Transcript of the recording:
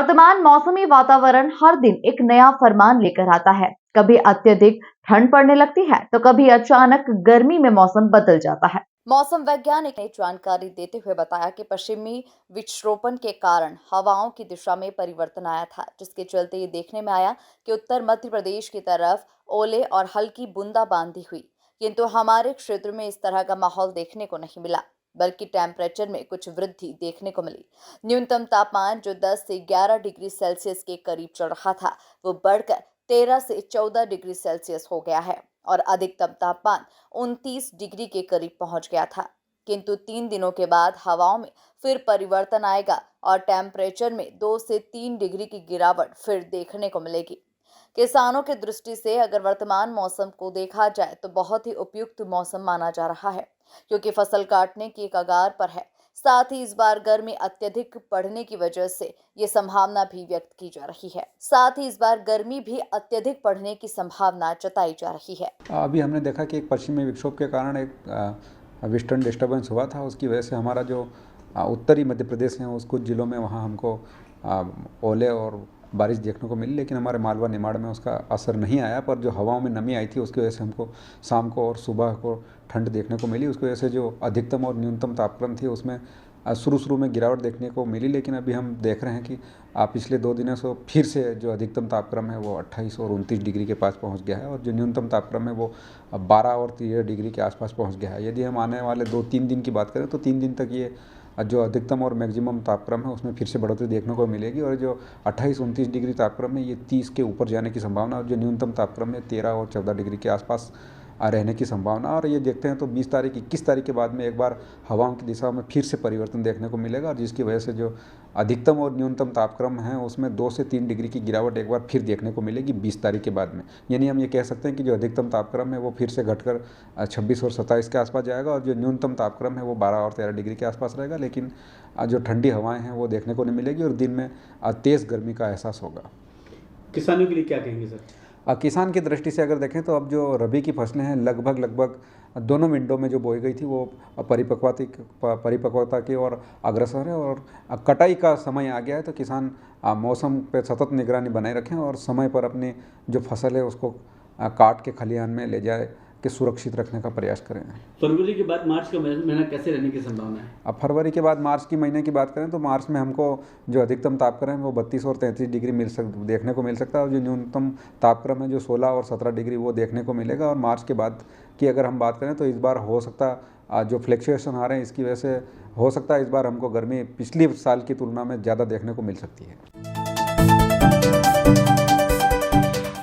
वर्तमान मौसमी वातावरण हर दिन एक नया फरमान लेकर आता है। कभी अत्यधिक ठंड पड़ने लगती है तो कभी अचानक गर्मी में मौसम बदल जाता है। मौसम वैज्ञानिक ने जानकारी देते हुए बताया कि पश्चिमी विक्षोभन के कारण हवाओं की दिशा में परिवर्तन आया था, जिसके चलते ये देखने में आया कि उत्तर मध्य प्रदेश की तरफ ओले और हल्की बूंदाबांदी हुई। किंतु हमारे क्षेत्र में इस तरह का माहौल देखने को नहीं मिला, बल्कि टेम्परेचर में कुछ वृद्धि देखने को मिली। न्यूनतम तापमान जो 10 से 11 डिग्री सेल्सियस के करीब चल रहा था, वो बढ़कर 13 से 14 डिग्री सेल्सियस हो गया है और अधिकतम तापमान 29 डिग्री के करीब पहुंच गया था। किंतु 3 दिनों के बाद हवाओं में फिर परिवर्तन आएगा और टेम्परेचर में 2 से 3 डिग्री की गिरावट फिर देखने को मिलेगी। किसानों की दृष्टि से अगर वर्तमान मौसम को देखा जाए तो बहुत ही उपयुक्त मौसम माना जा रहा है, क्योंकि फसल काटने की कगार पर है। साथ ही इस बार गर्मी अत्यधिक बढ़ने की वजह से ये संभावना भी व्यक्त की जा रही है। जताई जा रही है। अभी हमने देखा कि एक पश्चिमी विक्षोभ के कारण एक वेस्टर्न डिस्टर्बेंस हुआ था। उसकी वजह से हमारा जो उत्तरी मध्य प्रदेश है उस कुछ ज़िलों में वहाँ हमको ओले और बारिश देखने को मिली, लेकिन हमारे मालवा निमाड़ में उसका असर नहीं आया। पर जो हवाओं में नमी आई थी उसकी वजह से हमको शाम को और सुबह को ठंड देखने को मिली। उसकी वजह से जो अधिकतम और न्यूनतम तापक्रम थी उसमें शुरू में गिरावट देखने को मिली, लेकिन अभी हम देख रहे हैं कि पिछले 2 दिनों से फिर से जो अधिकतम तापक्रम है वो 28 और 29 डिग्री के पास पहुंच गया है और जो न्यूनतम तापक्रम है वो 12 और 13 डिग्री के आसपास पहुंच गया है। यदि हम आने वाले 2-3 दिन की बात करें तो 3 दिन तक ये जो अधिकतम और मैक्सिमम तापक्रम है उसमें फिर से बढ़ोतरी देखने को मिलेगी और जो 28-29 डिग्री तापक्रम है ये 30 के ऊपर जाने की संभावना और जो न्यूनतम तापक्रम है 13 और 14 डिग्री के आसपास रहने की संभावना। और ये देखते हैं तो 20 तारीख 21 तारीख के बाद में एक बार हवाओं की दिशा में फिर से परिवर्तन देखने को मिलेगा और जिसकी वजह से जो अधिकतम और न्यूनतम तापक्रम है उसमें 2 से 3 डिग्री की गिरावट एक बार फिर देखने को मिलेगी 20 तारीख के बाद में। यानी हम ये कह सकते हैं कि जो अधिकतम तापक्रम है वो फिर से घटकर 26 और 27 के आसपास जाएगा और जो न्यूनतम तापक्रम है वो 12 और 13 डिग्री के आसपास रहेगा, लेकिन जो ठंडी हवाएँ हैं वो देखने को नहीं मिलेगी और दिन में तेज़ गर्मी का एहसास होगा। किसानों के लिए क्या कहेंगे सर? किसान की दृष्टि से अगर देखें तो अब जो रबी की फसलें हैं लगभग दोनों विंडो में जो बोई गई थी वो परिपक्वता की ओर अग्रसर है और कटाई का समय आ गया है। तो किसान मौसम पे सतत निगरानी बनाए रखें और समय पर अपनी जो फसल है उसको काट के खलिहान में ले जाए कि सुरक्षित रखने का प्रयास करें। फरवरी के बाद मार्च का महीना कैसे रहने की संभावना है? अब फरवरी के बाद मार्च की महीने की बात करें तो मार्च में हमको जो अधिकतम तापक्रम है वो 32 और 33 डिग्री देखने को मिल सकता है और जो न्यूनतम तापक्रम है जो 16 और 17 डिग्री वो देखने को मिलेगा। और मार्च के बाद की अगर हम बात करें तो इस बार हो सकता जो फ्लक्चुएशन आ रहे हैं इसकी वजह से हो सकता है इस बार हमको गर्मी पिछली साल की तुलना में ज़्यादा देखने को मिल सकती है।